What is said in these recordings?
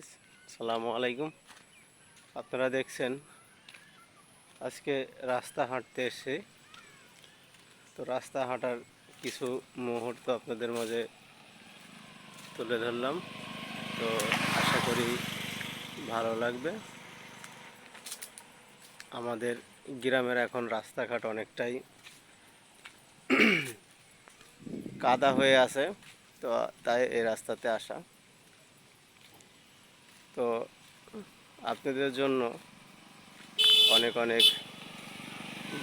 আসসালামু আলাইকুম। আপনারা দেখছেন আজকে রাস্তা হাঁটতে এসে, তো রাস্তা হাঁটার কিছু মুহূর্ত আপনাদের মাঝে তুলে ধরলাম। তো আশা করি ভালো লাগবে। আমাদের গ্রামের এখন রাস্তাঘাট অনেকটাই কাদা হয়ে আছে, তো তাই এই রাস্তাতে আসা। তো আপনাদের জন্য অনেক অনেক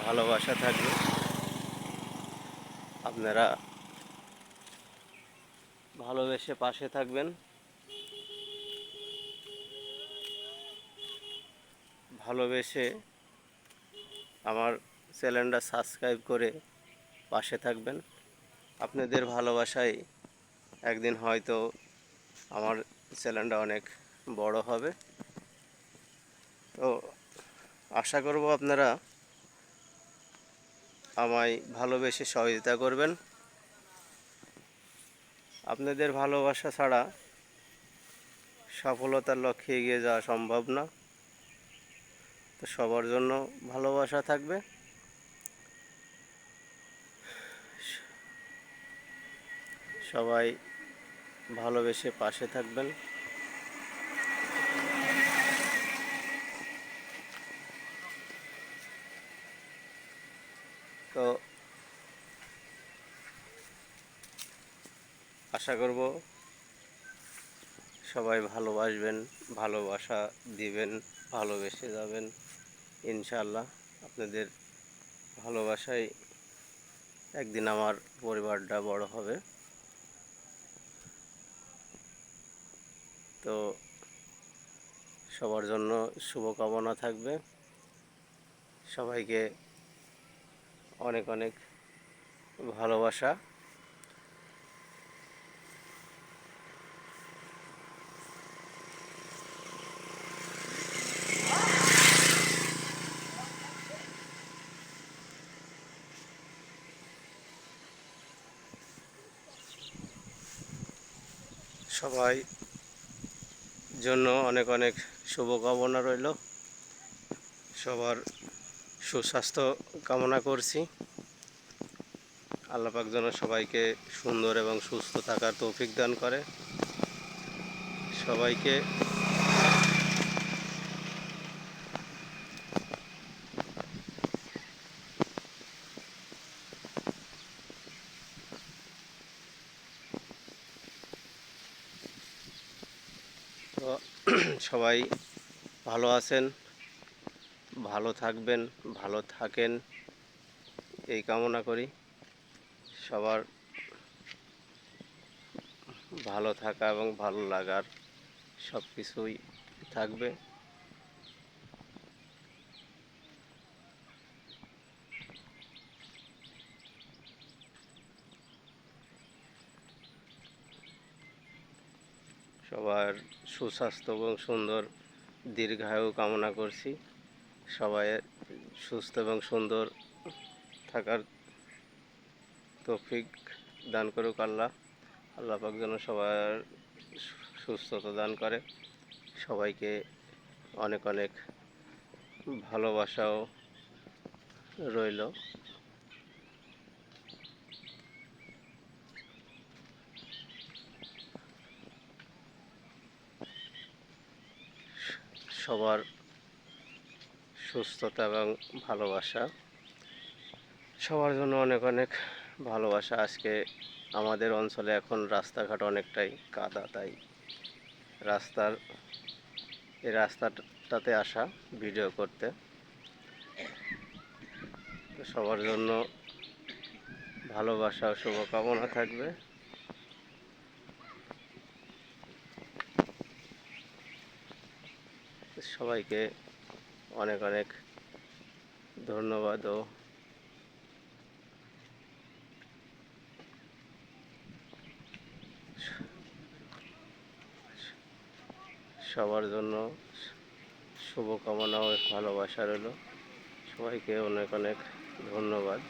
ভালোবাসা থাকবে। আপনারা ভালোবেসে পাশে থাকবেন, ভালোবেসে আমার চ্যানেলটা সাবস্ক্রাইব করে পাশে থাকবেন। আপনাদের ভালোবাসায় একদিন হয়তো আমার চ্যানেলটা অনেক বড় হবে। তো আশা করব আপনারা আমায় ভালোবেসে সহযোগিতা করবেন। আপনাদের ভালোবাসা ছাড়া সফলতার লক্ষ্যে এগিয়ে যাওয়া সম্ভব না। তো সবার জন্য ভালোবাসা থাকবে। সবাই ভালোবেসে পাশে থাকবেন। তো আশা করব সবাই ভালোবাসবেন, ভালোবাসা দিবেন, ভালোবেসে যাবেন। ইনশাআল্লাহ আপনাদের ভালোবাসায় একদিন আমার পরিবারটা বড় হবে। তো সবার জন্য শুভকামনা থাকবে। সবাইকে অনেক অনেক ভালোবাসা। সবাই জন্য অনেক অনেক শুভকামনা রইল। সবার সুস্বাস্থ্য কামনা করছি। আল্লাহ পাক যেন সবাইকে সুন্দর এবং সুস্থ থাকার তৌফিক দান করে। সবাইকে তো সবাই ভালো আছেন, ভালো থাকবেন, ভালো থাকেন এই কামনা করি। সবার ভালো থাকা এবং ভালো লাগার সব কিছুই থাকবে। সবার সুস্বাস্থ্য এবং সুন্দর দীর্ঘায়ু কামনা করছি। সবাই সুস্থ এবং সুন্দর থাকার তৌফিক দান করুক আল্লাহ। আল্লাহ পাক যেন সবার সুস্থতা দান করে। সবাইকে অনেক অনেক ভালোবাসাও রইল। সবার সুস্থতা এবং ভালোবাসা, সবার জন্য অনেক অনেক ভালোবাসা। আজকে আমাদের অঞ্চলে এখন রাস্তাঘাট অনেকটাই কাদা, তাই এই রাস্তাটাতে আসা ভিডিও করতে। তো সবার জন্য ভালোবাসা ও শুভকামনা থাকবে। সবাইকে অনেক অনেক ধন্যবাদ ও সবার জন্য শুভকামনা ও ভালোবাসা রইল। সবাইকে অনেক অনেক ধন্যবাদ।